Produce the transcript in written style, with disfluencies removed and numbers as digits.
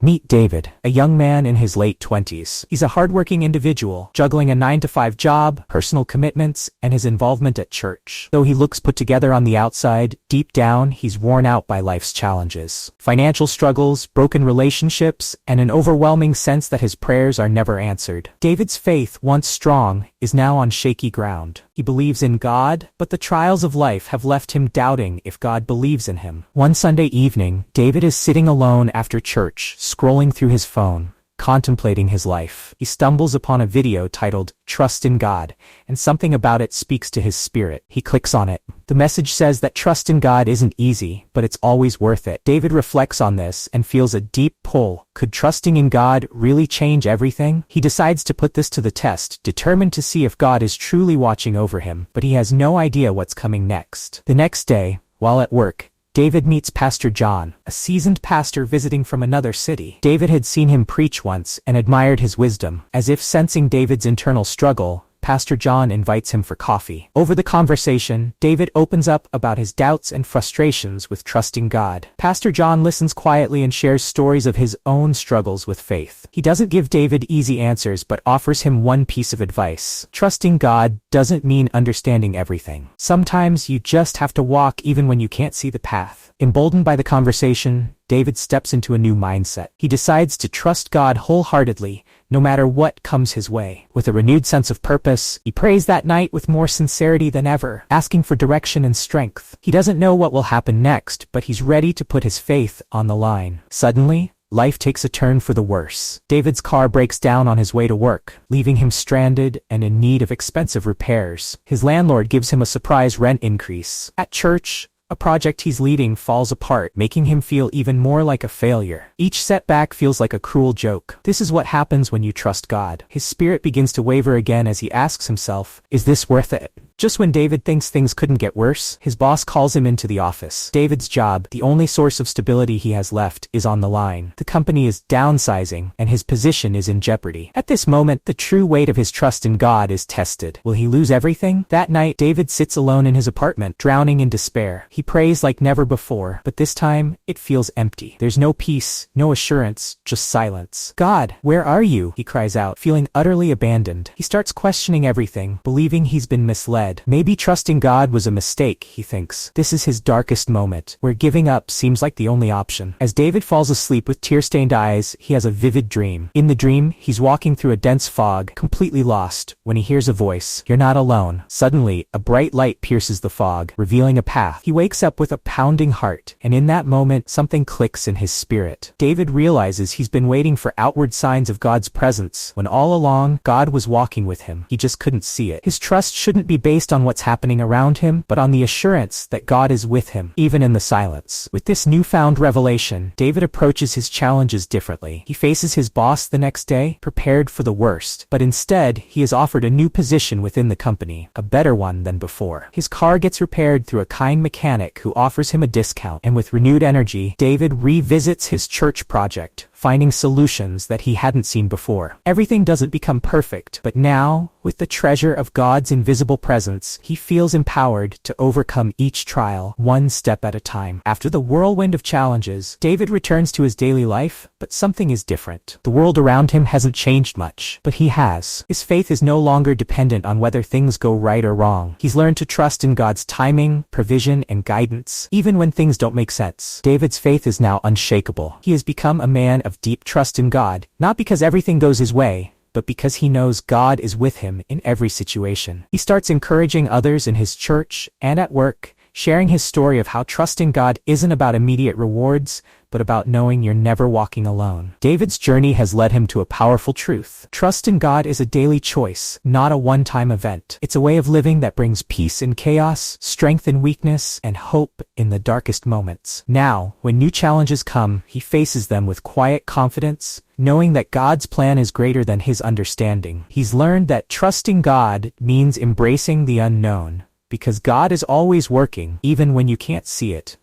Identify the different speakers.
Speaker 1: Meet David, a young man in his late 20s. He's a hardworking individual, juggling a 9-to-5 job, personal commitments, and his involvement at church. Though he looks put together on the outside, deep down, he's worn out by life's challenges. Financial struggles, broken relationships, and an overwhelming sense that his prayers are never answered. David's faith, once strong, is now on shaky ground. He believes in God, but the trials of life have left him doubting if God believes in him. One Sunday evening, David is sitting alone after church, scrolling through his phone, contemplating his life. He stumbles upon a video titled, "Trust in God," and something about it speaks to his spirit. He clicks on it. The message says that trust in God isn't easy, but it's always worth it. David reflects on this and feels a deep pull. Could trusting in God really change everything? He decides to put this to the test, determined to see if God is truly watching over him, but he has no idea what's coming next. The next day, while at work, David meets Pastor John, a seasoned pastor visiting from another city. David had seen him preach once and admired his wisdom. As if sensing David's internal struggle, Pastor John invites him for coffee. Over the conversation, David opens up about his doubts and frustrations with trusting God. Pastor John listens quietly and shares stories of his own struggles with faith. He doesn't give David easy answers but offers him one piece of advice. Trusting God doesn't mean understanding everything. Sometimes you just have to walk even when you can't see the path. Emboldened by the conversation, David steps into a new mindset. He decides to trust God wholeheartedly, no matter what comes his way. With a renewed sense of purpose, he prays that night with more sincerity than ever, asking for direction and strength. He doesn't know what will happen next, but he's ready to put his faith on the line. Suddenly, life takes a turn for the worse. David's car breaks down on his way to work, leaving him stranded and in need of expensive repairs. His landlord gives him a surprise rent increase. At church, a project he's leading falls apart, making him feel even more like a failure. Each setback feels like a cruel joke. This is what happens when you trust God. His spirit begins to waver again as he asks himself, is this worth it? Just when David thinks things couldn't get worse, his boss calls him into the office. David's job, the only source of stability he has left, is on the line. The company is downsizing, and his position is in jeopardy. At this moment, the true weight of his trust in God is tested. Will he lose everything? That night, David sits alone in his apartment, drowning in despair. He prays like never before, but this time, it feels empty. There's no peace, no assurance, just silence. "God, where are you?" he cries out, feeling utterly abandoned. He starts questioning everything, believing he's been misled. Maybe trusting God was a mistake, he thinks. This is his darkest moment, where giving up seems like the only option. As David falls asleep with tear-stained eyes, he has a vivid dream. In the dream, he's walking through a dense fog, completely lost, when he hears a voice. "You're not alone." Suddenly, a bright light pierces the fog, revealing a path. He wakes up with a pounding heart, and in that moment, something clicks in his spirit. David realizes he's been waiting for outward signs of God's presence, when all along, God was walking with him. He just couldn't see it. His trust shouldn't be based on what's happening around him, but on the assurance that God is with him, even in the silence. With this newfound revelation, David approaches his challenges differently. He faces his boss the next day, prepared for the worst, but instead, he is offered a new position within the company, a better one than before. His car gets repaired through a kind mechanic who offers him a discount, and with renewed energy, David revisits his church project, finding solutions that he hadn't seen before. Everything doesn't become perfect, but now, with the treasure of God's invisible presence, he feels empowered to overcome each trial, one step at a time. After the whirlwind of challenges, David returns to his daily life, but something is different. The world around him hasn't changed much, but he has. His faith is no longer dependent on whether things go right or wrong. He's learned to trust in God's timing, provision, and guidance, even when things don't make sense. David's faith is now unshakable. He has become a man of deep trust in God, not because everything goes his way, but because he knows God is with him in every situation. He starts encouraging others in his church and at work, sharing his story of how trusting God isn't about immediate rewards, but about knowing you're never walking alone. David's journey has led him to a powerful truth. Trust in God is a daily choice, not a one-time event. It's a way of living that brings peace in chaos, strength in weakness, and hope in the darkest moments. Now, when new challenges come, he faces them with quiet confidence, knowing that God's plan is greater than his understanding. He's learned that trusting God means embracing the unknown, because God is always working, even when you can't see it.